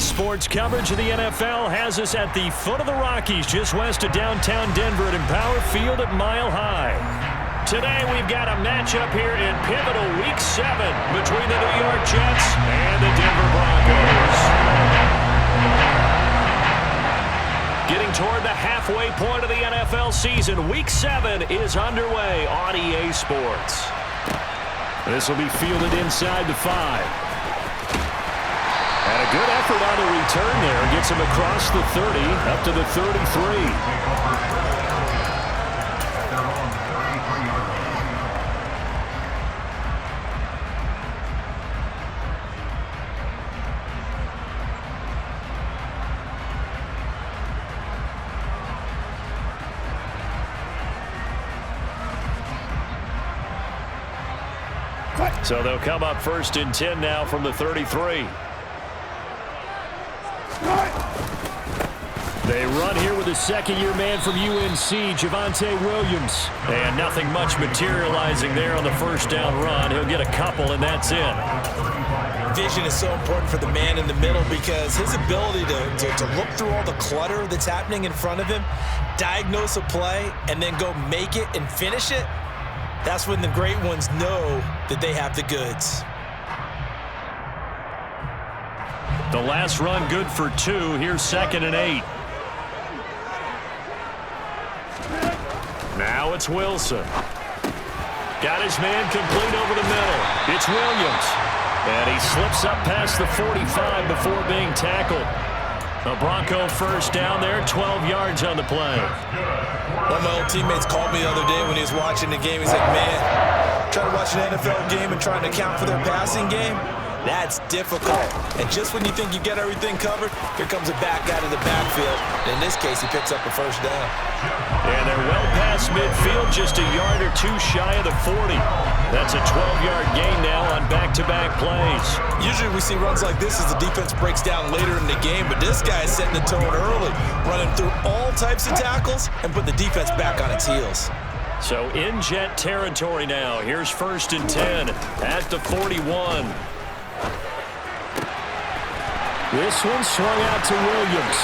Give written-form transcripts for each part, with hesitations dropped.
Sports coverage of the NFL has us at the foot of the Rockies, just west of downtown Denver at Empower Field at Mile High. Today we've got a matchup here in pivotal Week 7 between the New York Jets and the Denver Broncos. Getting toward the halfway point of the NFL season, Week 7 is underway on EA Sports. This will be fielded inside the 5. And a good effort on the return there. Gets him across the 30, up to the 33. So they'll come up first and 10 now from the 33. They run here with a second-year man from UNC, Javonte Williams. And nothing much materializing there on the first down run. He'll get a couple, and that's it. Vision is so important for the man in the middle because his ability to look through all the clutter that's happening in front of him, diagnose a play, and then go make it and finish it, that's when the great ones know that they have the goods. The last run good for 2. Here's 2nd and 8. Now it's Wilson. Got his man complete over the middle. It's Williams. And he slips up past the 45 before being tackled. A Bronco first down there, 12 yards on the play. One of my old teammates called me the other day when he was watching the game. He's like, man, trying to watch an NFL game and trying to account for their passing game, that's difficult. And just when you think you get everything covered, here comes a back out of the backfield. And in this case, he picks up a first down. And they're well past midfield, just a yard or 2 shy of the 40. That's a 12-yard gain now on back-to-back plays. Usually we see runs like this as the defense breaks down later in the game, but this guy is setting the tone early, running through all types of tackles and put the defense back on its heels. So in Jet territory now. Here's 1st and 10 at the 41. This one swung out to Williams.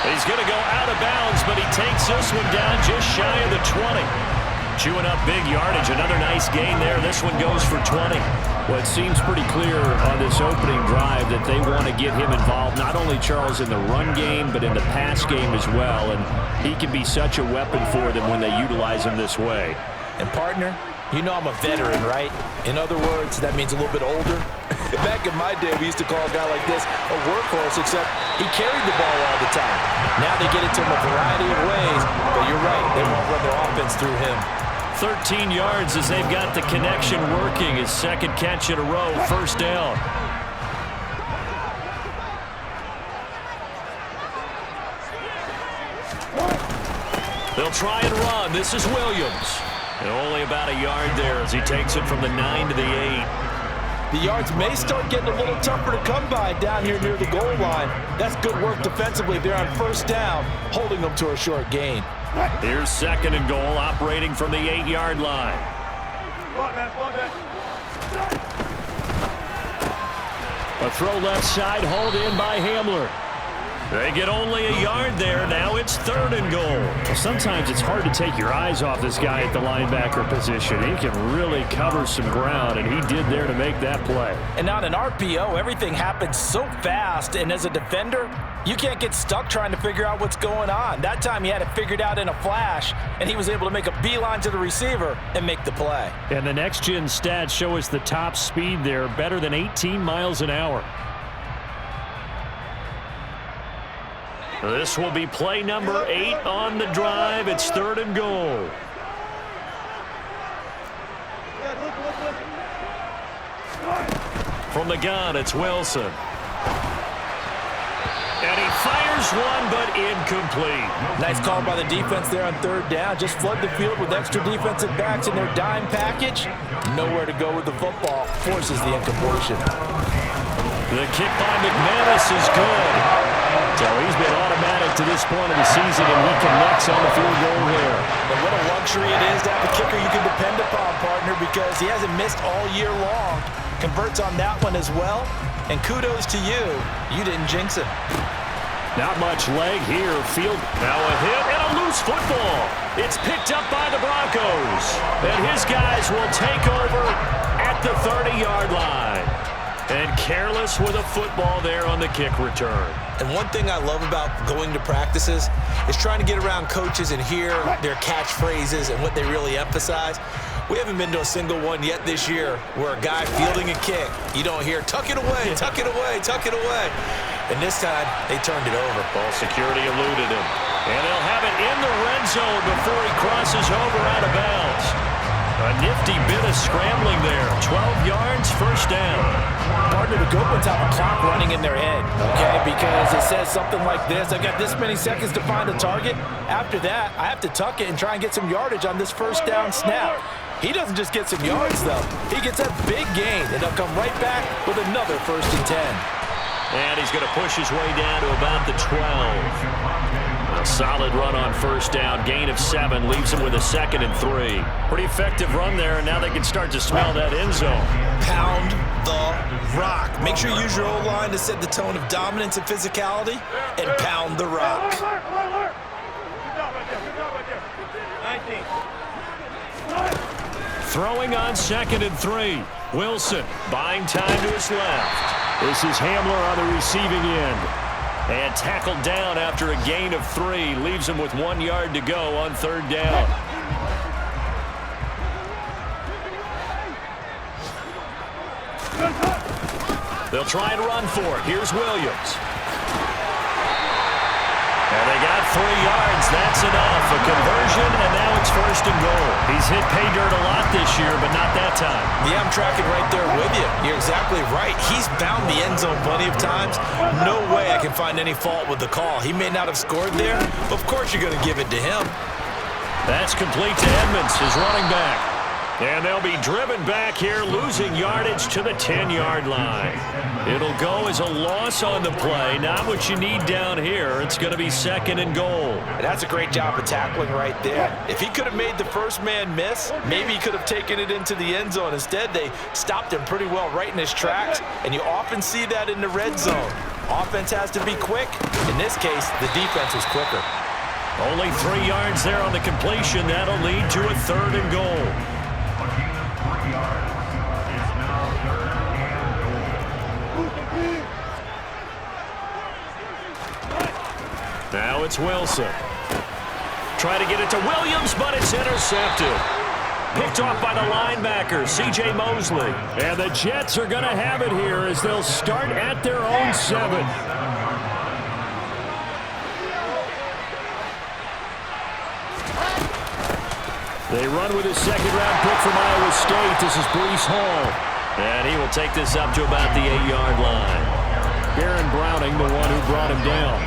He's going to go out of bounds, but he takes this one down just shy of the 20. Chewing up big yardage. Another nice gain there. This one goes for 20. Well, it seems pretty clear on this opening drive that they want to get him involved, not only, Charles, in the run game, but in the pass game as well. And he can be such a weapon for them when they utilize him this way. And, partner, you know I'm a veteran, right? In other words, that means a little bit older. Back in my day, we used to call a guy like this a workhorse, except he carried the ball all the time. Now they get it to him a variety of ways, but you're right, they won't run their offense through him. 13 yards as they've got the connection working. His second catch in a row, first down. They'll try and run. This is Williams. And only about a yard there as he takes it from the 9 to the 8. The yards may start getting a little tougher to come by down here near the goal line. That's good work defensively there on first down, holding them to a short gain. Here's 2nd and goal, operating from the 8-yard line. A throw left side, hauled in by Hamler. They get only a yard there. Now it's 3rd and goal. Well, sometimes it's hard to take your eyes off this guy at the linebacker position. He can really cover some ground, and he did there to make that play. And on an RPO, everything happens so fast, and as a defender, you can't get stuck trying to figure out what's going on. That time he had it figured out in a flash, and he was able to make a beeline to the receiver and make the play. And the next-gen stats show us the top speed there, better than 18 miles an hour. This will be play number 8 on the drive. It's 3rd and goal. From the gun, it's Wilson. And he fires one, but incomplete. Nice call by the defense there on 3rd down. Just flood the field with extra defensive backs in their dime package. Nowhere to go with the football. Forces the incompletion. The kick by McManus is good. So he's been automatically get to this point of the season, and he connects on the field goal there. And what a luxury it is to have a kicker you can depend upon, partner, because he hasn't missed all year long. Converts on that one as well, and kudos to you. You didn't jinx him. Not much leg here. Field now a hit and a loose football. It's picked up by the Broncos. And his guys will take over at the 30-yard line. And careless with a football there on the kick return. And one thing I love about going to practices is trying to get around coaches and hear their catchphrases and what they really emphasize. We haven't been to a single one yet this year where a guy fielding a kick, you don't hear, tuck it away, tuck it away, tuck it away. And this time, they turned it over. Ball security eluded him. And they'll have it in the red zone before he crosses over out of bounds. A nifty bit of scrambling there. 12 yards, first down. Partner, the good ones have a clock running in their head, okay? Because it says something like this. I've got this many seconds to find a target. After that, I have to tuck it and try and get some yardage on this first down snap. He doesn't just get some yards, though. He gets a big gain, and they'll come right back with another 1st and 10. And he's going to push his way down to about the 12. A solid run on first down. Gain of 7 leaves him with a 2nd and 3. Pretty effective run there, and now they can start to smell that end zone. Pound the rock. Make sure you use your O-line to set the tone of dominance and physicality, and pound the rock. Throwing on 2nd and 3. Wilson buying time to his left. This is Hamler on the receiving end. And tackled down after a gain of 3. Leaves him with 1 yard to go on 3rd down. They'll try and run for it. Here's Williams. And they got 3 yards. That's enough. A conversion, and now it's 1st and goal. He's hit pay dirt a lot this year, but not that time. Yeah, I'm tracking right there with you. You're exactly right. He's found the end zone plenty of times. No way I can find any fault with the call. He may not have scored there, but of course you're going to give it to him. That's complete to Edmonds, his running back. And they'll be driven back here, losing yardage to the 10-yard line. It'll go as a loss on the play. Not what you need down here. It's going to be 2nd and goal. And that's a great job of tackling right there. If he could have made the first man miss, maybe he could have taken it into the end zone. Instead, they stopped him pretty well right in his tracks, and you often see that in the red zone. Offense has to be quick. In this case, the defense was quicker. Only 3 yards there on the completion. That'll lead to a 3rd and goal. Now it's Wilson. Try to get it to Williams, but it's intercepted. Picked off by the linebacker, C.J. Mosley. And the Jets are going to have it here as they'll start at their own 7. They run with his 2nd-round pick from Iowa State. This is Breece Hall. And he will take this up to about the 8-yard line. Baron Browning, the one who brought him down.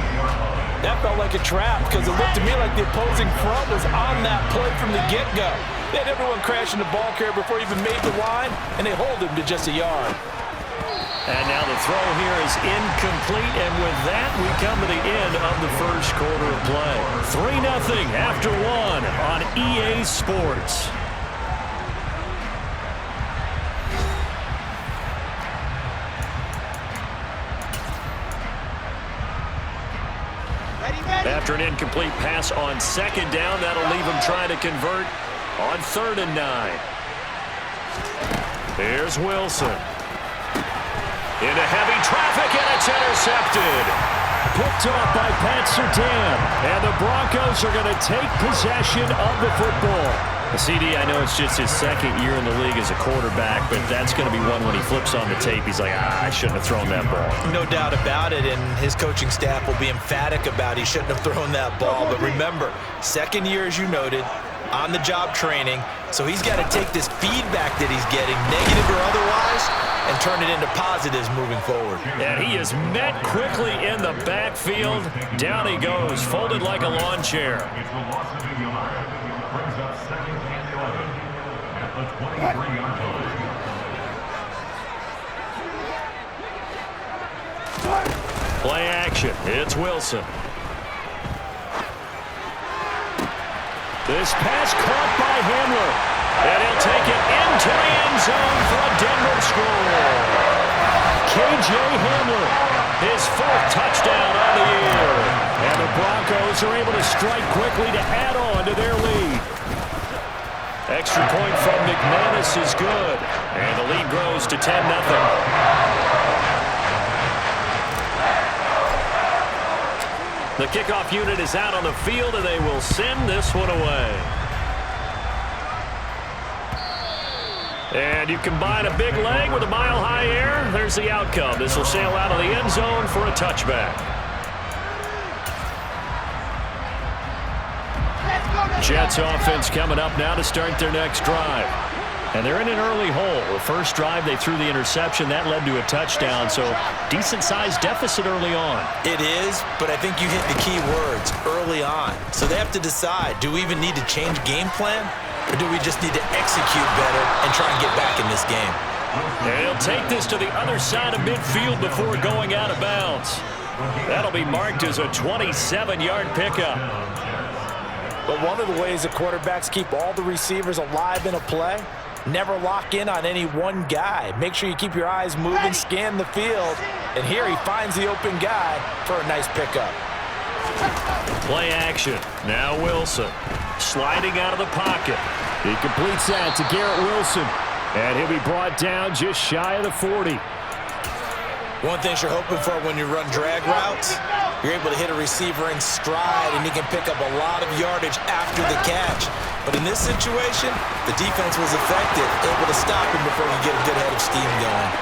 That felt like a trap because it looked to me like the opposing front was on that play from the get-go. They had everyone crashing the ball carrier before he even made the line, and they hold him to just a yard. And now the throw here is incomplete, and with that, we come to the end of the first quarter of play. 3-0 after 1 on EA Sports. After an incomplete pass on 2nd down, that'll leave him trying to convert on 3rd and 9. Here's Wilson. Into heavy traffic, and it's intercepted. Picked off by Pat Surtain. And the Broncos are going to take possession of the football. CD, I know it's just his 2nd year in the league as a quarterback, but that's going to be one when he flips on the tape. He's like, I shouldn't have thrown that ball. No doubt about it, and his coaching staff will be emphatic about he shouldn't have thrown that ball. But remember, 2nd year, as you noted, on-the-job training, so he's got to take this feedback that he's getting, negative or otherwise, and turn it into positives moving forward. And he is met quickly in the backfield. Down he goes, folded like a lawn chair. Play action. It's Wilson. This pass caught by Hamler. And he'll take it into the end zone for a Denver score. K.J. Hamler, his 4th touchdown on the year. And the Broncos are able to strike quickly to add on to their lead. Extra point from McManus is good. And the lead grows to 10-0. The kickoff unit is out on the field, and they will send this one away. And you combine a big leg with a mile-high air, there's the outcome. This will sail out of the end zone for a touchback. Jets offense coming up now to start their next drive. And they're in an early hole. The first drive, they threw the interception. That led to a touchdown, so decent-sized deficit early on. It is, but I think you hit the key words, early on. So they have to decide, do we even need to change game plan, or do we just need to execute better and try and get back in this game? And he'll take this to the other side of midfield before going out of bounds. That'll be marked as a 27-yard pickup. But one of the ways the quarterbacks keep all the receivers alive in a play, never lock in on any one guy. Make sure you keep your eyes moving, scan the field. And here he finds the open guy for a nice pickup. Play action. Now Wilson sliding out of the pocket. He completes that to Garrett Wilson. And he'll be brought down just shy of the 40. One thing you're hoping for when you run drag routes, you're able to hit a receiver in stride, and he can pick up a lot of yardage after the catch. But in this situation, the defense was effective, able to stop him before he get a good head of steam going.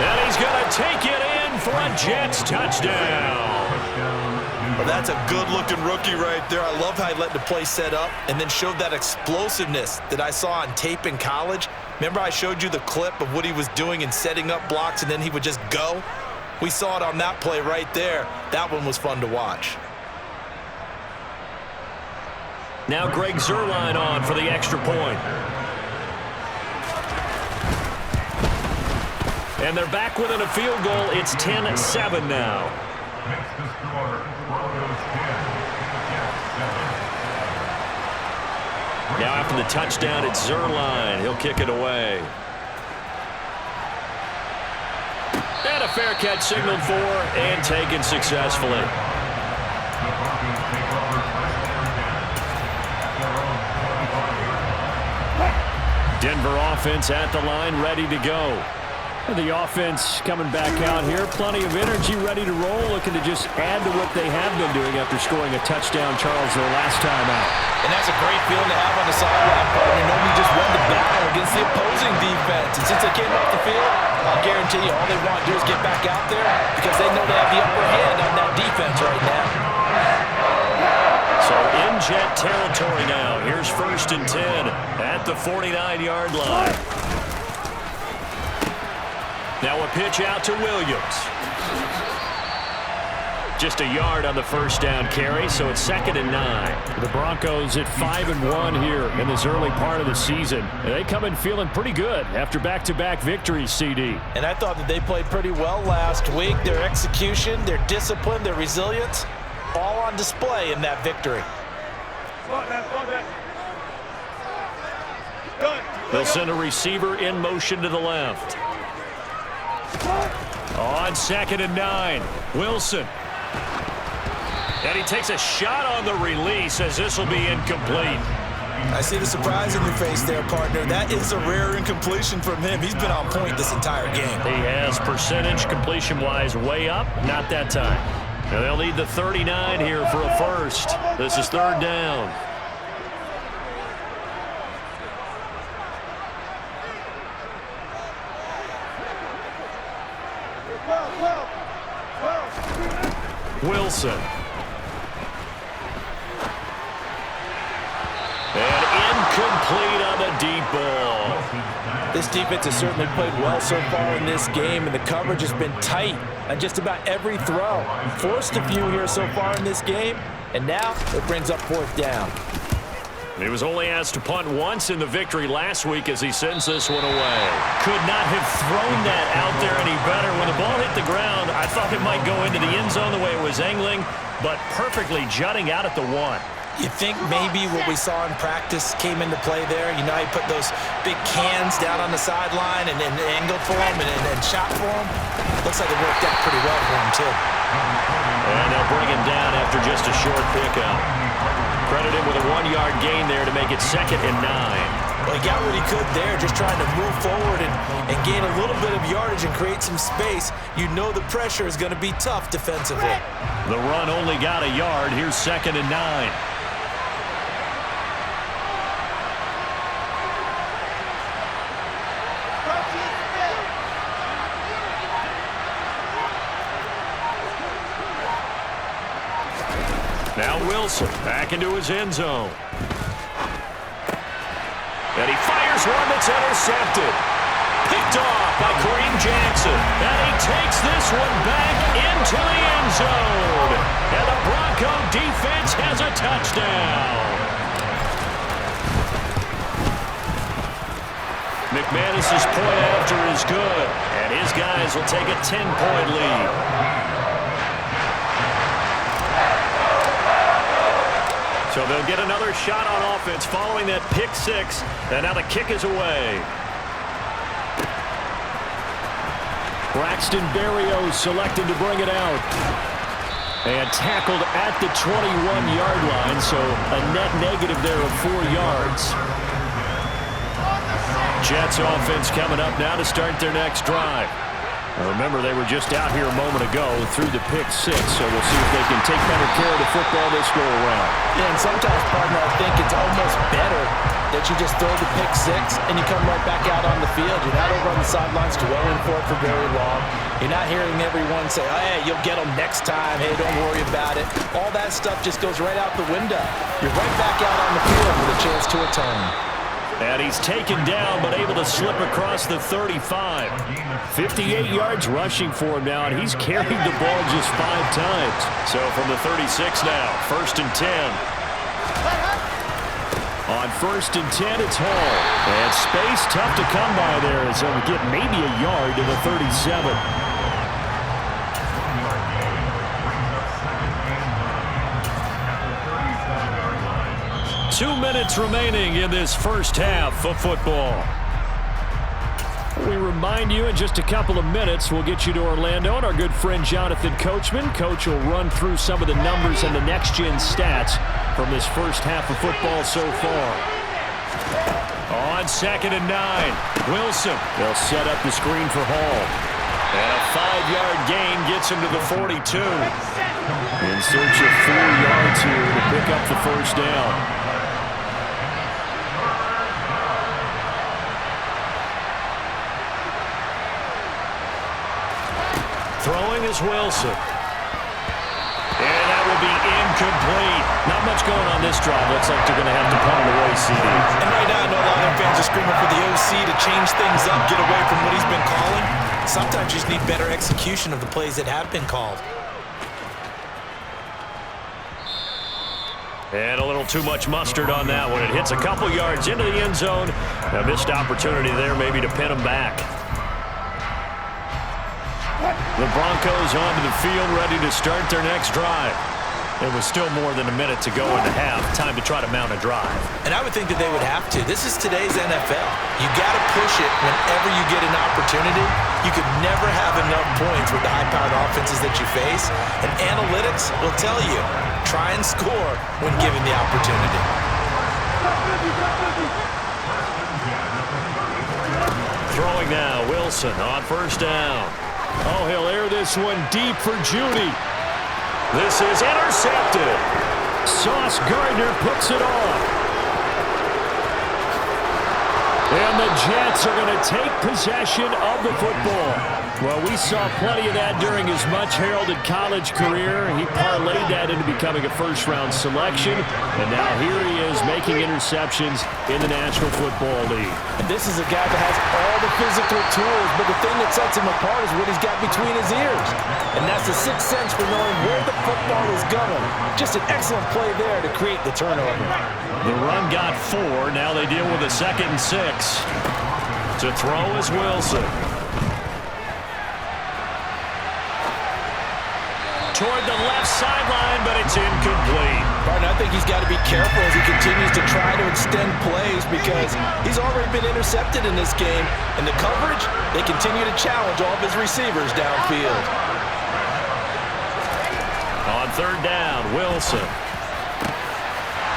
And he's going to take it in for a Jets touchdown. Well, that's a good-looking rookie right there. I love how he let the play set up and then showed that explosiveness that I saw on tape in college. Remember I showed you the clip of what he was doing and setting up blocks, and then he would just go? We saw it on that play right there. That one was fun to watch. Now Greg Zuerlein on for the extra point. And they're back within a field goal. It's 10-7 now. Now after the touchdown, it's Zuerlein. He'll kick it away. And a fair catch signaled for and taken successfully. Denver offense at the line, ready to go. And the offense coming back out here. Plenty of energy, ready to roll, looking to just add to what they have been doing after scoring a touchdown, Charles, their last time out. And that's a great feeling to have on the sideline, partner, knowing you just won the battle against the opposing defense. And since they came off the field, I'll guarantee you all they want to do is get back out there because they know they have the upper hand on that defense right now. So in Jet territory now. Here's 1st and 10 at the 49-yard line. Now a pitch out to Williams. Just a yard on the first down carry, so it's 2nd and 9. The Broncos at 5-1 here in this early part of the season. They come in feeling pretty good after back-to-back victories, CD. And I thought that they played pretty well last week. Their execution, their discipline, their resilience, all on display in that victory. They'll send a receiver in motion to the left. On 2nd and 9, Wilson. And he takes a shot on the release as this will be incomplete. I see the surprise in your face there, partner. That is a rare incompletion from him. He's been on point this entire game. He has percentage completion-wise way up, not that time. And they'll need the 39 here for a first. This is 3rd down. Wilson. And incomplete on the deep ball. This defense has certainly played well so far in this game, and the coverage has been tight on just about every throw. Forced a few here so far in this game, and now it brings up 4th down. He was only asked to punt once in the victory last week as he sends this one away. Could not have thrown that out there any better. When the ball hit the ground, I thought it might go into the end zone the way it was angling, but perfectly jutting out at the 1. You think maybe what we saw in practice came into play there? You know, he put those big cans down on the sideline and angled for him and shot for him. Looks like it worked out pretty well for him, too. And they'll bring him down after just a short pickup. Credit him with a 1-yard gain there to make it 2nd and 9. Well, he got what he could there, just trying to move forward and gain a little bit of yardage and create some space. You know the pressure is going to be tough defensively. The run only got a yard. Here's 2nd and 9. Now Wilson back into his end zone. And he fires one that's intercepted. Picked off by Kareem Jackson. And he takes this one back into the end zone. And the Bronco defense has a touchdown. McManus's point after is good. And his guys will take a 10-point lead. So they'll get another shot on offense following that pick 6. And now the kick is away. Braxton Berrios selected to bring it out. And tackled at the 21-yard line, so a net negative there of 4 yards. Jets offense coming up now to start their next drive. Remember, they were just out here a moment ago through the pick 6, so we'll see if they can take better care of the football this go-around. Yeah, and sometimes, partner, I think it's almost better that you just throw the pick 6 and you come right back out on the field. You're not over on the sidelines dwelling for it for very long. You're not hearing everyone say, oh, hey, you'll get them next time. Hey, don't worry about it. All that stuff just goes right out the window. You're right back out on the field with a chance to atone. And he's taken down, but able to slip across the 35. 58 yards rushing for him now, and he's carried the ball just 5 times. So from the 36 now, 1st and 10. On 1st and 10, it's Hall. And space tough to come by there as he'll get maybe a yard to the 37. Two minutes remaining in this first half of football. We remind you in just a couple of minutes we'll get you to Orlando and our good friend Jonathan Coachman. Coach will run through some of the numbers and the next-gen stats from this first half of football so far. On 2nd and 9, Wilson. They'll set up the screen for Hall. And a 5-yard gain gets him to the 42. In search of 4 yards here to pick up the first down. Throwing is Wilson. And that will be incomplete. Not much going on this drive. Looks like they're going to have to punt it away, CD. And right now, I know a lot of their fans are screaming for the OC to change things up, get away from what he's been calling. Sometimes you just need better execution of the plays that have been called. And a little too much mustard on that one. It hits a couple yards into the end zone. A missed opportunity there maybe to pin him back. The Broncos onto the field, ready to start their next drive. There was still more than a minute to go in the half. Time to try to mount a drive. And I would think that they would have to. This is today's NFL. You got to push it whenever you get an opportunity. You could never have enough points with the high-powered offenses that you face. And analytics will tell you, try and score when given the opportunity. Throwing now, Wilson on 1st down. Oh, he'll air this one deep for Judy. This is intercepted. Sauce Gardner puts it off. And the Jets are going to take possession of the football. Well, we saw plenty of that during his much-heralded college career. He parlayed that into becoming a first-round selection. And now here he is making interceptions in the National Football League. And this is a guy that has all the physical tools, but the thing that sets him apart is what he's got between his ears. And that's the sixth sense for knowing where the football is going. Just an excellent play there to create the turnover. The run got 4. Now they deal with a 2nd and 6. To throw is Wilson. toward the left sideline, but it's incomplete. Partner, I think he's got to be careful as he continues to try to extend plays because he's already been intercepted in this game. And the coverage, they continue to challenge all of his receivers downfield. On third down, Wilson.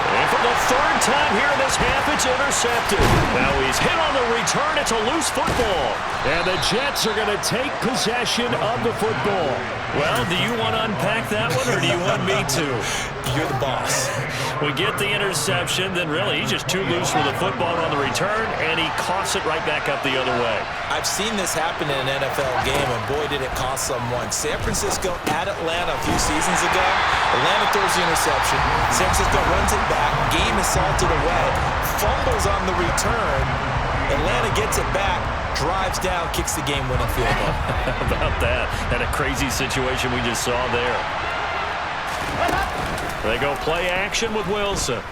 And for the third time here in this half, it's intercepted. Now he's hit on the return. It's a loose football. And the Jets are going to take possession of the football. Well, do you want to unpack that one, or do you want me to? You're the boss. We get the interception, then really he's just too loose with the football on the return, and he coughs it right back up the other way. I've seen this happen in an NFL game, and boy, did it cost someone. San Francisco at Atlanta a few seasons ago. Atlanta throws the interception. San Francisco runs it back. Game is salted away. Fumbles on the return. Atlanta gets it back. Drives down, kicks the game-winning field goal. How about that? And a crazy situation we just saw there. They go play action with Wilson. And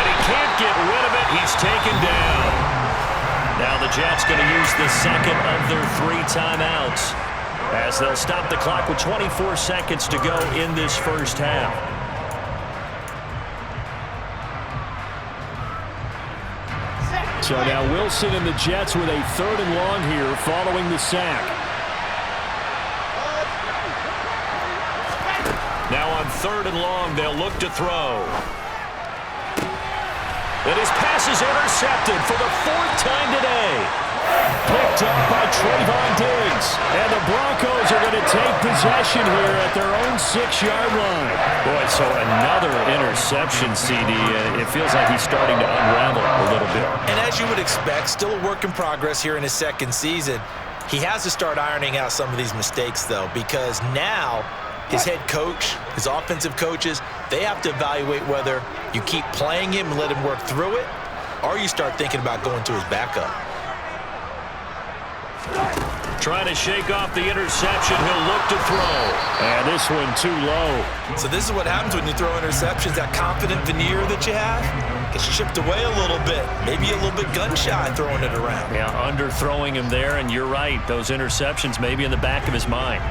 he can't get rid of it. He's taken down. Now the Jets going to use the second of their 3 timeouts as they'll stop the clock with 24 seconds to go in this first half. So now Wilson and the Jets with a 3rd and long here following the sack. Now on 3rd and long, they'll look to throw. And his pass is intercepted for the 4th time today. Picked up by Trayvon Diggs. And the Broncos are going to take possession here at their own 6-yard line. Boy, so another interception, CD. And it feels like he's starting to unravel a little bit. And as you would expect, still a work in progress here in his 2nd season. He has to start ironing out some of these mistakes, though, because now his head coach, his offensive coaches, they have to evaluate whether you keep playing him and let him work through it, or you start thinking about going to his backup. Trying to shake off the interception. He'll look to throw. And this one too low. So this is what happens when you throw interceptions. That confident veneer that you have gets chipped away a little bit. Maybe a little bit gun-shy throwing it around. Yeah, underthrowing him there, and you're right. Those interceptions maybe in the back of his mind.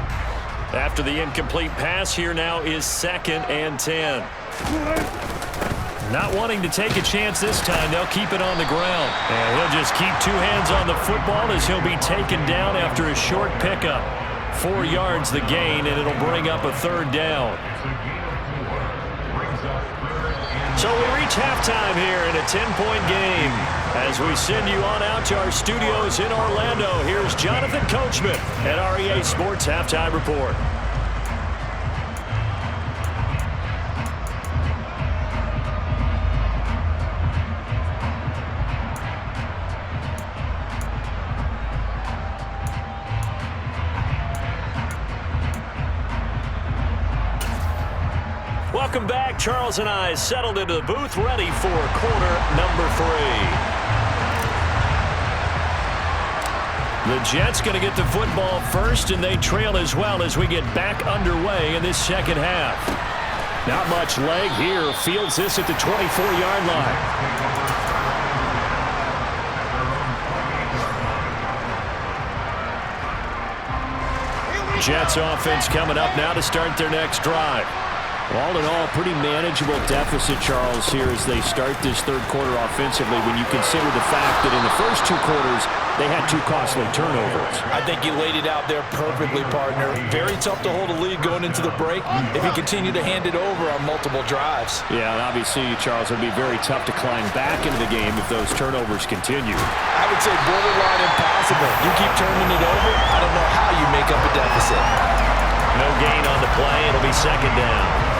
After the incomplete pass, here now is 2nd and 10. Not wanting to take a chance this time, they'll keep it on the ground. And he'll just keep 2 hands on the football as he'll be taken down after a short pickup. 4 yards the gain, and it'll bring up a 3rd down. So we reach halftime here in a 10-point game. As we send you on out to our studios in Orlando, here's Jonathan Coachman at REA Sports Halftime Report. Welcome back. Charles and I settled into the booth, ready for quarter number 3. The Jets going to get the football first, and they trail as well as we get back underway in this 2nd half. Not much leg here. Fields this at the 24-yard line. Jets offense coming up now to start their next drive. All in all, pretty manageable deficit, Charles, here as they start this 3rd quarter offensively when you consider the fact that in the first 2 quarters, they had 2 costly turnovers. I think you laid it out there perfectly, partner. Very tough to hold a lead going into the break if you continue to hand it over on multiple drives. Yeah, and obviously, Charles, it would be very tough to climb back into the game if those turnovers continue. I would say borderline impossible. You keep turning it over, I don't know how you make up a deficit. No gain on the play. It'll be 2nd down.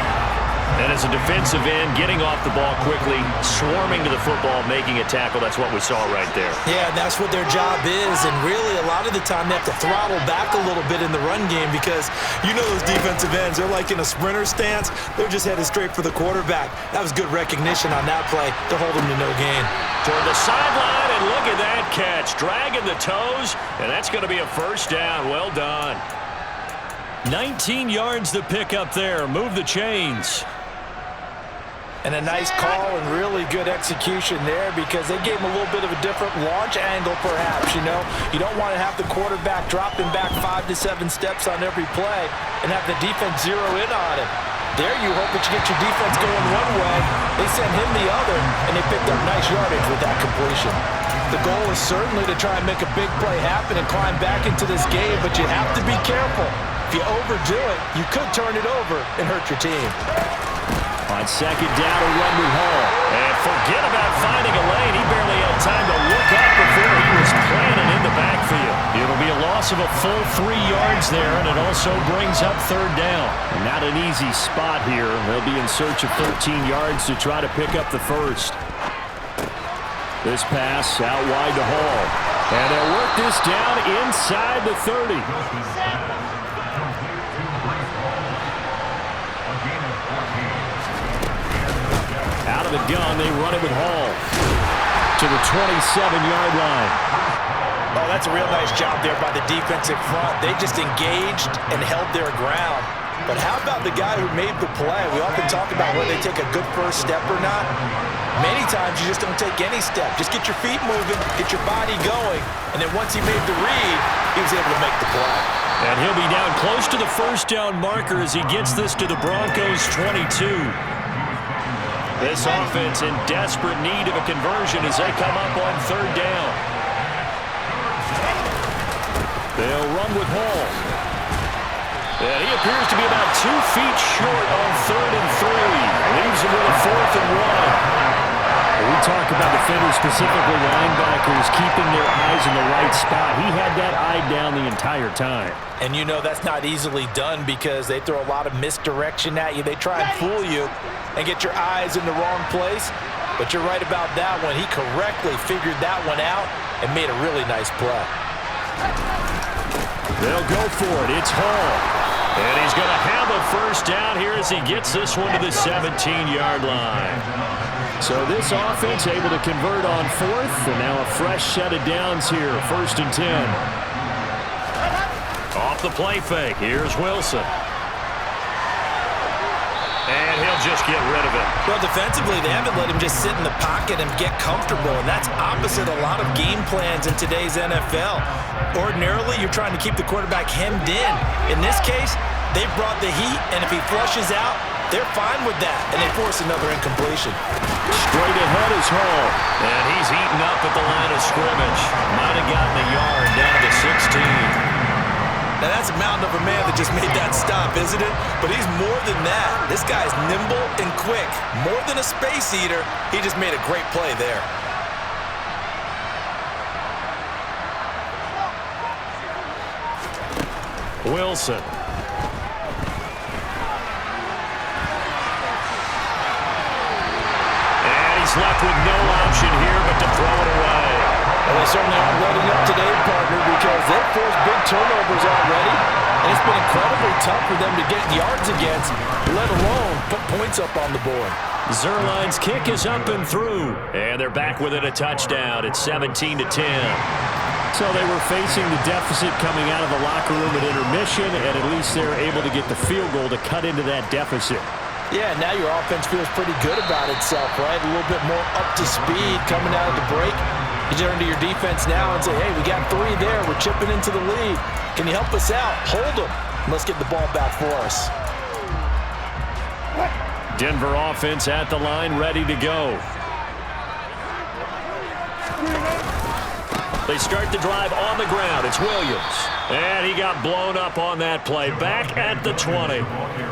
And as a defensive end, getting off the ball quickly, swarming to the football, making a tackle, that's what we saw right there. Yeah, that's what their job is, and really a lot of the time they have to throttle back a little bit in the run game because you know those defensive ends, they're like in a sprinter stance. They're just headed straight for the quarterback. That was good recognition on that play to hold them to no gain. Toward the sideline, and look at that catch. Dragging the toes, and that's going to be a 1st down. Well done. 19 yards to pick up there. Move the chains. And a nice call and really good execution there because they gave him a little bit of a different launch angle perhaps, you know. You don't want to have the quarterback dropping back 5 to 7 steps on every play and have the defense zero in on him. There you hope that you get your defense going one way, they send him the other, and they picked up nice yardage with that completion. The goal is certainly to try and make a big play happen and climb back into this game, but you have to be careful. If you overdo it, you could turn it over and hurt your team. On second down, a run with Hall. And forget about finding a lane. He barely had time to look up before he was planted in the backfield. It'll be a loss of a full 3 yards there, and it also brings up third down. Not an easy spot here. They'll be in search of 13 yards to try to pick up the first. This pass out wide to Hall. And they'll work this down inside the 30. Out of the gun, they run it with Hall to the 27-yard line. Oh, that's a real nice job there by the defensive front. They just engaged and held their ground. But how about the guy who made the play? We often talk about whether they take a good first step or not. Many times you just don't take any step. Just get your feet moving, get your body going, and then once he made the read, he was able to make the play. And he'll be down close to the first down marker as he gets this to the Broncos' 22. This offense in desperate need of a conversion as they come up on third down. They'll run with Hall. And he appears to be about 2 feet short on 3rd and 3. Leaves him with a 4th and 1. We talk about defenders, specifically linebackers, keeping their eyes in the right spot. He had that eye down the entire time. And you know that's not easily done because they throw a lot of misdirection at you. They try and fool you and get your eyes in the wrong place. But you're right about that one. He correctly figured that one out and made a really nice play. They'll go for it. It's Hall. And he's going to have a first down here as he gets this one to the 17-yard line. So this offense able to convert on 4th, and now a fresh set of downs here, 1st and 10. Off the play fake, here's Wilson. And he'll just get rid of it. Well, defensively, they haven't let him just sit in the pocket and get comfortable, and that's opposite a lot of game plans in today's NFL. Ordinarily, you're trying to keep the quarterback hemmed in. In this case, they brought the heat, and if he flushes out, they're fine with that, and they force another incompletion. Straight ahead is Hall. And he's eaten up at the line of scrimmage. Might have gotten a yard down to 16. Now that's a mountain of a man that just made that stop, isn't it? But he's more than that. This guy's nimble and quick. More than a space eater, he just made a great play there. Wilson. Left with no option here but to throw it away. Well, they certainly aren't letting up today, partner, because they've forced big turnovers already, and it's been incredibly tough for them to get yards against, let alone put points up on the board. Zuerlein's kick is up and through, and they're back within a touchdown at 17-10. So they were facing the deficit coming out of the locker room at intermission, and at least they're able to get the field goal to cut into that deficit. Yeah, now your offense feels pretty good about itself, right? A little bit more up to speed coming out of the break. You turn to your defense now and say, hey, we got 3 there. We're chipping into the lead. Can you help us out? Hold them. Let's get the ball back for us. Denver offense at the line, ready to go. They start the drive on the ground. It's Williams. And he got blown up on that play. Back at the 20.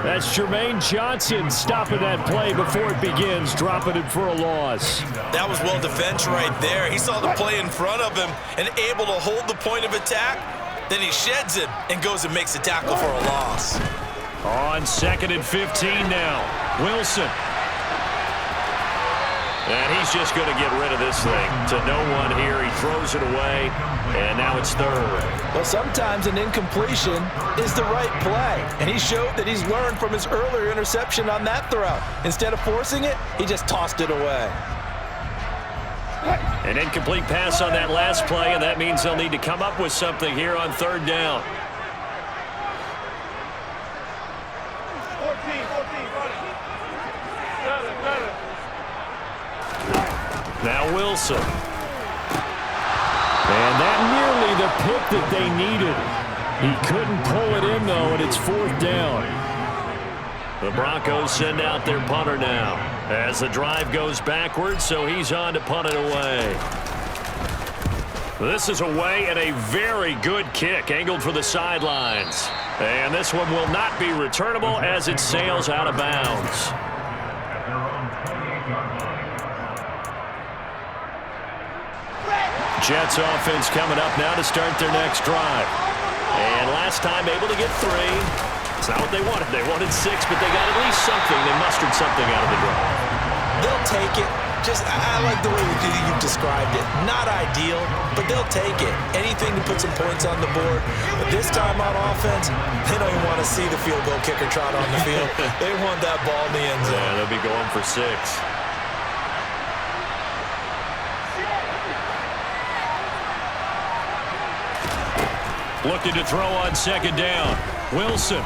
That's Jermaine Johnson stopping that play before it begins, dropping it for a loss. That was well defense right there. He saw the play in front of him and able to hold the point of attack. Then he sheds it and goes and makes a tackle for a loss. On 2nd and 15 now. Wilson. And he's just going to get rid of this thing. To no one here. He throws it away. And now it's 3rd. Well, sometimes an incompletion is the right play. And he showed that he's learned from his earlier interception on that throw. Instead of forcing it, he just tossed it away. An incomplete pass on that last play, and that means they'll need to come up with something here on 3rd down. Now Wilson. And that nearly the pick that they needed. He couldn't pull it in, though, and it's 4th down. The Broncos send out their punter now as the drive goes backwards, so he's on to punt it away. This is away and a very good kick angled for the sidelines. And this one will not be returnable as it sails out of bounds. Jets offense coming up now to start their next drive. And last time able to get 3. It's not what they wanted. They wanted 6, but they got at least something. They mustered something out of the drive. They'll take it. I like the way you've described it. Not ideal, but they'll take it. Anything to put some points on the board. But this time on offense, they don't even want to see the field goal kicker trot on the field. They want that ball in the end zone. Yeah, they'll be going for 6. Looking to throw on 2nd down. Wilson.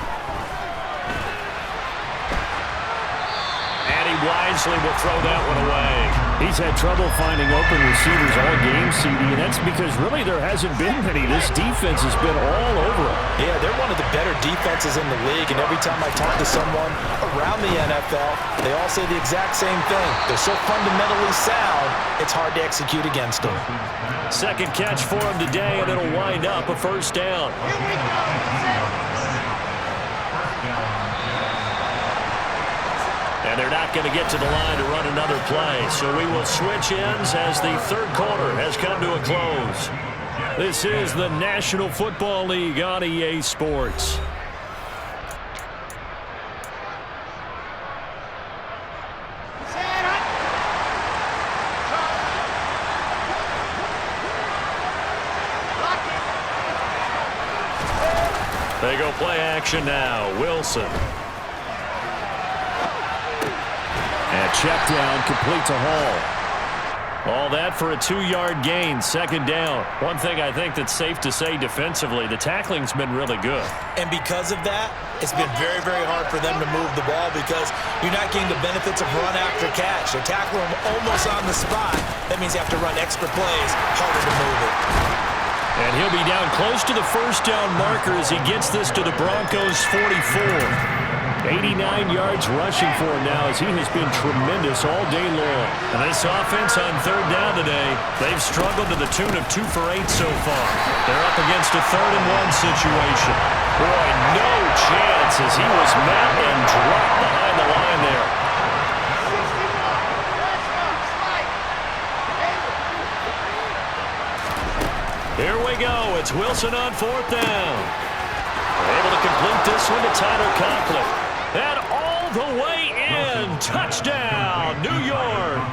And he wisely will throw that one away. He's had trouble finding open receivers all game, CD, and that's because really there hasn't been many. This defense has been all over him. Yeah, they're one of the better defenses in the league, and every time I talk to someone around the NFL, they all say the exact same thing. They're so fundamentally sound, it's hard to execute against them. 2nd catch for him today, and it'll wind up a 1st down. And they're not going to get to the line to run another play. So we will switch ends as the 3rd quarter has come to a close. This is the National Football League on EA Sports. They go play action now. Wilson. And check down, complete to Hall. All that for a 2-yard gain, 2nd down. One thing I think that's safe to say defensively, the tackling's been really good. And because of that, it's been very, very hard for them to move the ball because you're not getting the benefits of run after catch. They tackle them almost on the spot. That means you have to run extra plays, harder to move it. And he'll be down close to the 1st down marker as he gets this to the Broncos' 44. 89 yards rushing for him now as he has been tremendous all day long. And this offense on 3rd down today, they've struggled to the tune of 2 for 8 so far. They're up against a 3rd and 1 situation. Boy, no chance as he was met and dropped behind the line there. Here we go. It's Wilson on 4th down. Able to complete this one to Tyler Conklin. And all the way in. Touchdown, New York.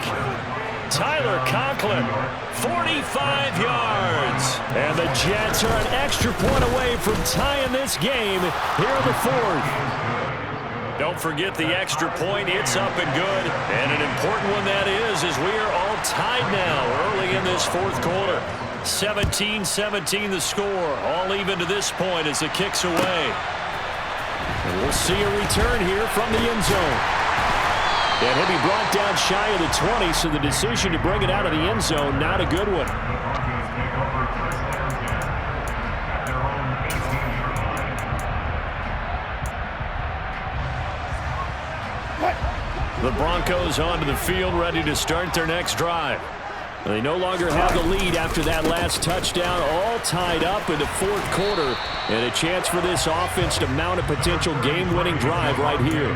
Tyler Conklin, 45 yards. And the Jets are an extra point away from tying this game here in the 4th. Don't forget the extra point. It's up and good. And an important one that is as we are all tied now early in this 4th quarter. 17-17 the score. All even to this point as the kick's away. And we'll see a return here from the end zone. And he'll be brought down shy of the 20, so the decision to bring it out of the end zone, not a good one. The Broncos onto the field, ready to start their next drive. They no longer have the lead after that last touchdown, all tied up in the 4th quarter, and a chance for this offense to mount a potential game-winning drive right here.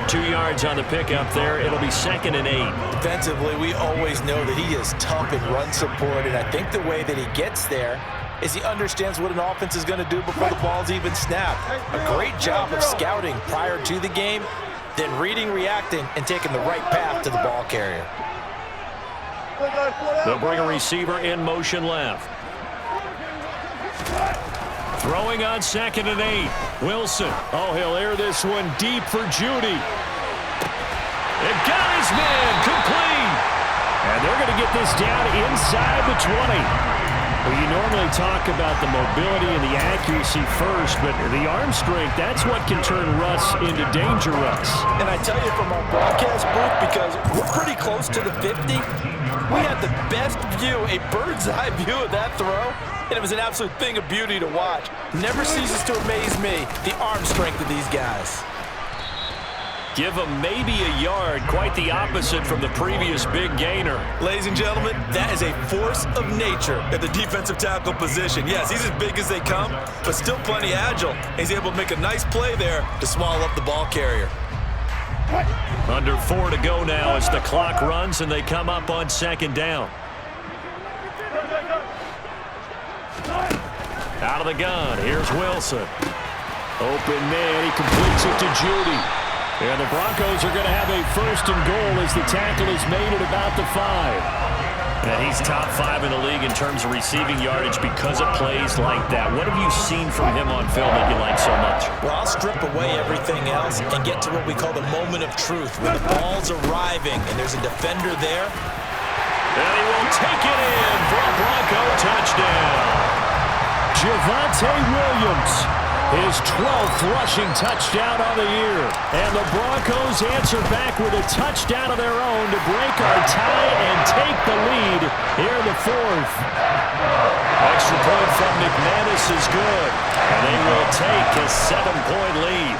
2 yards on the pickup there. It'll be 2nd and 8. Defensively, we always know that he is tough in run support, and I think the way that he gets there is he understands what an offense is going to do before the ball's even snapped. A great job of scouting prior to the game, then reading, reacting, and taking the right path to the ball carrier. They'll bring a receiver in motion left. Throwing on 2nd and 8. Wilson. Oh, he'll air this one deep for Judy. It got his man complete. And they're going to get this down inside the 20. Well, you normally talk about the mobility and the accuracy first, but the arm strength, that's what can turn Russ into danger Russ. And I tell you from our broadcast booth, because we're pretty close to the 50, we had the best view, a bird's eye view of that throw, and it was an absolute thing of beauty to watch. Never ceases to amaze me, the arm strength of these guys. Give him maybe a yard, quite the opposite from the previous big gainer. Ladies and gentlemen, that is a force of nature at the defensive tackle position. Yes, he's as big as they come, but still plenty agile. He's able to make a nice play there to swallow up the ball carrier. Under 4 to go now as the clock runs and they come up on second down. Out of the gun, here's Wilson. Open man, he completes it to Judy. And the Broncos are going to have a first and goal as the tackle is made at about the 5. And he's top 5 in the league in terms of receiving yardage because of plays like that. What have you seen from him on film that you like so much? Well, I'll strip away everything else and get to what we call the moment of truth, when the ball's arriving and there's a defender there. And he will take it in for a Bronco touchdown. Javonte Williams, his 12th rushing touchdown on the year. And the Broncos answer back with a touchdown of their own to break our tie and take the lead here in the 4th. Extra point from McManus is good. And they will take a 7-point lead.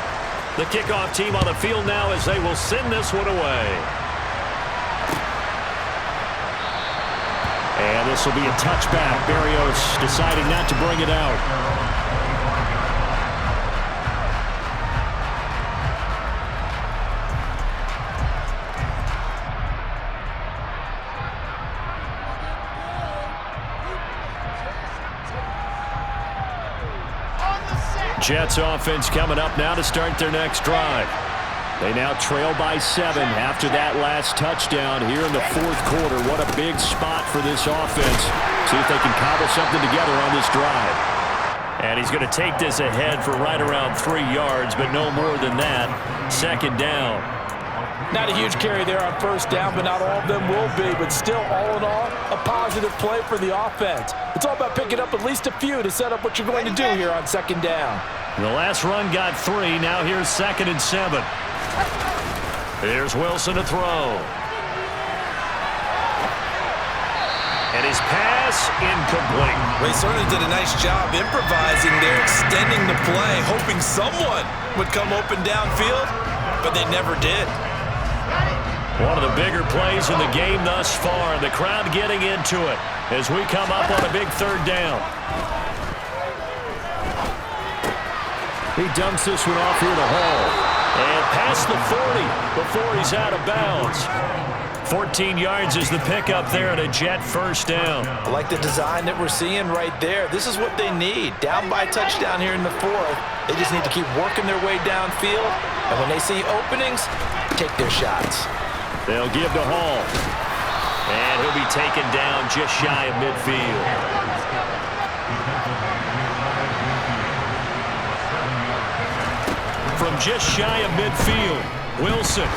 The kickoff team on the field now as they will send this one away. And this will be a touchback. Berrios deciding not to bring it out. Jets offense coming up now to start their next drive. They now trail by 7 after that last touchdown here in the 4th quarter. What a big spot for this offense. See if they can cobble something together on this drive. And he's going to take this ahead for right around 3 yards, but no more than that. Second down. Not a huge carry there on first down, but not all of them will be. But still, all in all, a positive play for the offense. It's all about picking up at least a few to set up what you're going to do here on second down. The last run got 3. Now here's 2nd and 7. Here's Wilson to throw. And his pass incomplete. Well, he certainly did a nice job improvising there, extending the play, hoping someone would come open downfield, but they never did. One of the bigger plays in the game thus far. The crowd getting into it as we come up on a big 3rd down. He dumps this one off here to Hall. And past the 40 before he's out of bounds. 14 yards is the pickup there and a Jet first down. I like the design that we're seeing right there. This is what they need. Down by touchdown here in the 4th. They just need to keep working their way downfield. And when they see openings, take their shots. They'll give to Hall. And he'll be taken down just shy of midfield. From just shy of midfield, Wilson.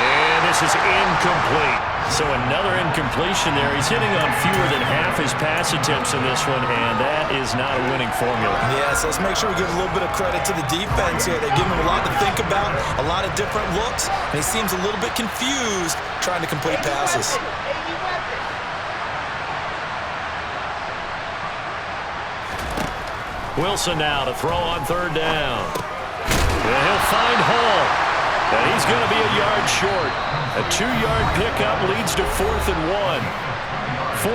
And this is incomplete. So another incompletion there. He's hitting on fewer than half his pass attempts in this one, and that is not a winning formula. Yes, let's make sure we give a little bit of credit to the defense here. They give him a lot to think about, a lot of different looks, and he seems a little bit confused trying to complete passes. Wilson now to throw on 3rd down. And he'll find Hall. And he's going to be a yard short. A 2-yard pickup leads to 4th and 1.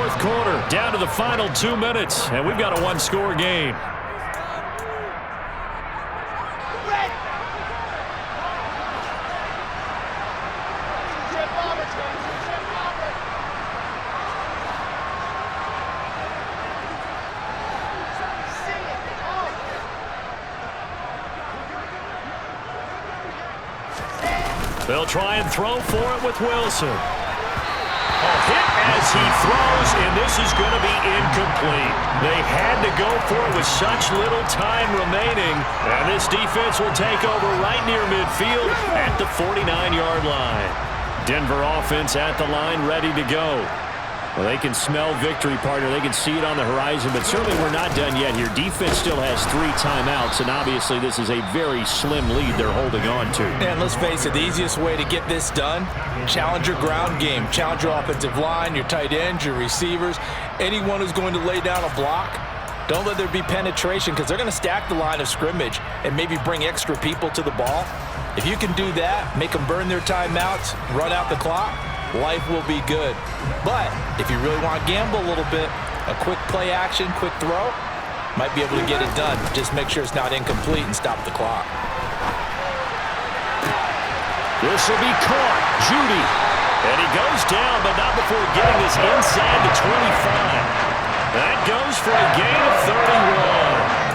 4th quarter, down to the final 2 minutes, and we've got a 1-score game. They'll try and throw for it with Wilson. A hit as he throws, and this is going to be incomplete. They had to go for it with such little time remaining, and this defense will take over right near midfield at the 49-yard line. Denver offense at the line, ready to go. Well, they can smell victory, partner. They can see it on the horizon, but certainly we're not done yet here. Defense still has 3 timeouts, and obviously this is a very slim lead they're holding on to. And let's face it, the easiest way to get this done, challenge your ground game. Challenge your offensive line, your tight ends, your receivers, anyone who's going to lay down a block. Don't let there be penetration because they're going to stack the line of scrimmage and maybe bring extra people to the ball. If you can do that, make them burn their timeouts, run out the clock, life will be good. But if you really want to gamble a little bit, a quick play action, quick throw, might be able to get it done. Just make sure it's not incomplete and stop the clock. This will be caught. Judy. And he goes down, but not before getting this inside the 25. That goes for a gain of 31.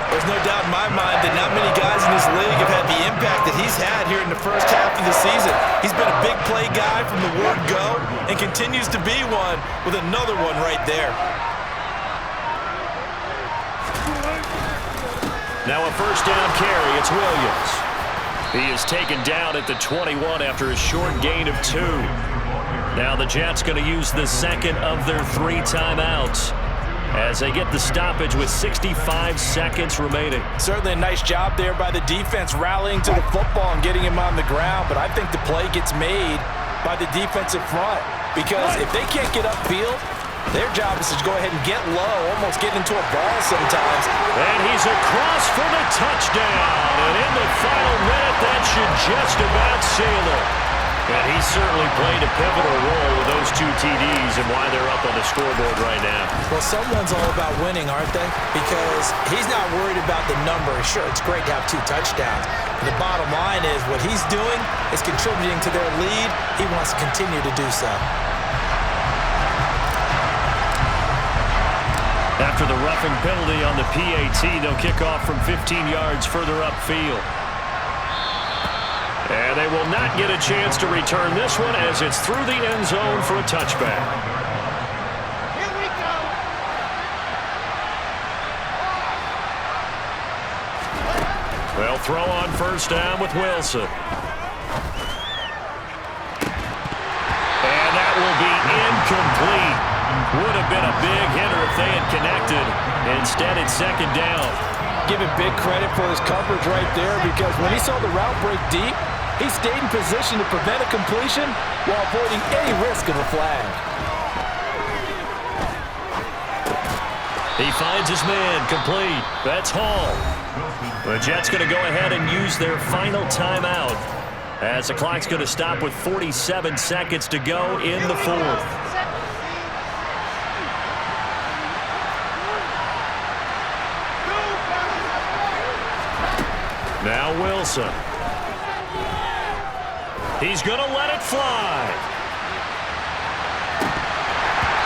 There's no doubt in my mind that not many guys in this league have had the impact that he's had here in the first half of the season. He's been a big play guy from the word go and continues to be one with another one right there. Now a first down carry. It's Williams. He is taken down at the 21 after a short gain of 2. Now the Jets going to use the second of their 3 timeouts as they get the stoppage with 65 seconds remaining. Certainly a nice job there by the defense rallying to the football and getting him on the ground, but I think the play gets made by the defensive front because if they can't get upfield, their job is to go ahead and get low, almost get into a ball sometimes. And he's across for the touchdown. And in the final minute, that should just about seal it. And he certainly played a pivotal role with those 2 TDs and why they're up on the scoreboard right now. Well, someone's all about winning, aren't they? Because he's not worried about the number. Sure, it's great to have 2 touchdowns. But the bottom line is what he's doing is contributing to their lead. He wants to continue to do so. After the roughing penalty on the PAT, they'll kick off from 15 yards further upfield. And they will not get a chance to return this one as it's through the end zone for a touchback. Here we go. They'll throw on first down with Wilson. And that will be incomplete. Would have been a big hitter if they had connected. Instead, it's second down. Give him big credit for his coverage right there because when he saw the route break deep, he stayed in position to prevent a completion while avoiding any risk of a flag. He finds his man complete. That's Hall. The Jets going to go ahead and use their final timeout as the clock's going to stop with 47 seconds to go in the 4th. Now Wilson. He's going to let it fly.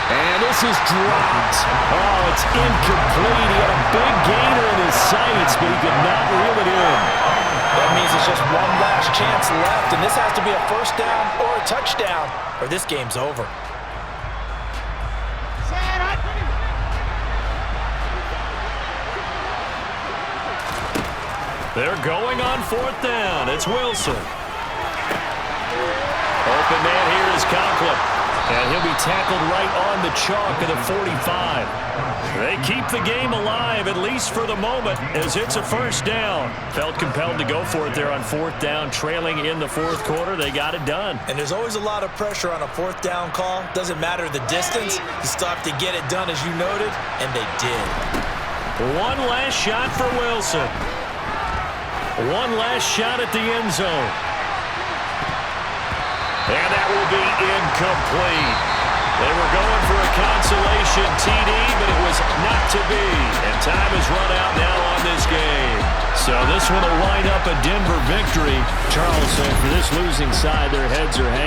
And this is dropped. Oh, it's incomplete. He had a big gainer in his sights, but he could not reel it in. That means it's just one last chance left, and this has to be a first down or a touchdown, or this game's over. They're going on 4th down. It's Wilson. Open man here is Conklin. And he'll be tackled right on the chalk of the 45. They keep the game alive, at least for the moment, as it's a first down. Felt compelled to go for it there on 4th down, trailing in the 4th quarter. They got it done. And there's always a lot of pressure on a 4th down call. Doesn't matter the distance. You still have to get it done, as you noted, and they did. One last shot for Wilson. One last shot at the end zone. And that will be incomplete. They were going for a consolation TD, but it was not to be. And time has run out now on this game. So this one will wind up a Denver victory. Charles, for this losing side, their heads are hanging.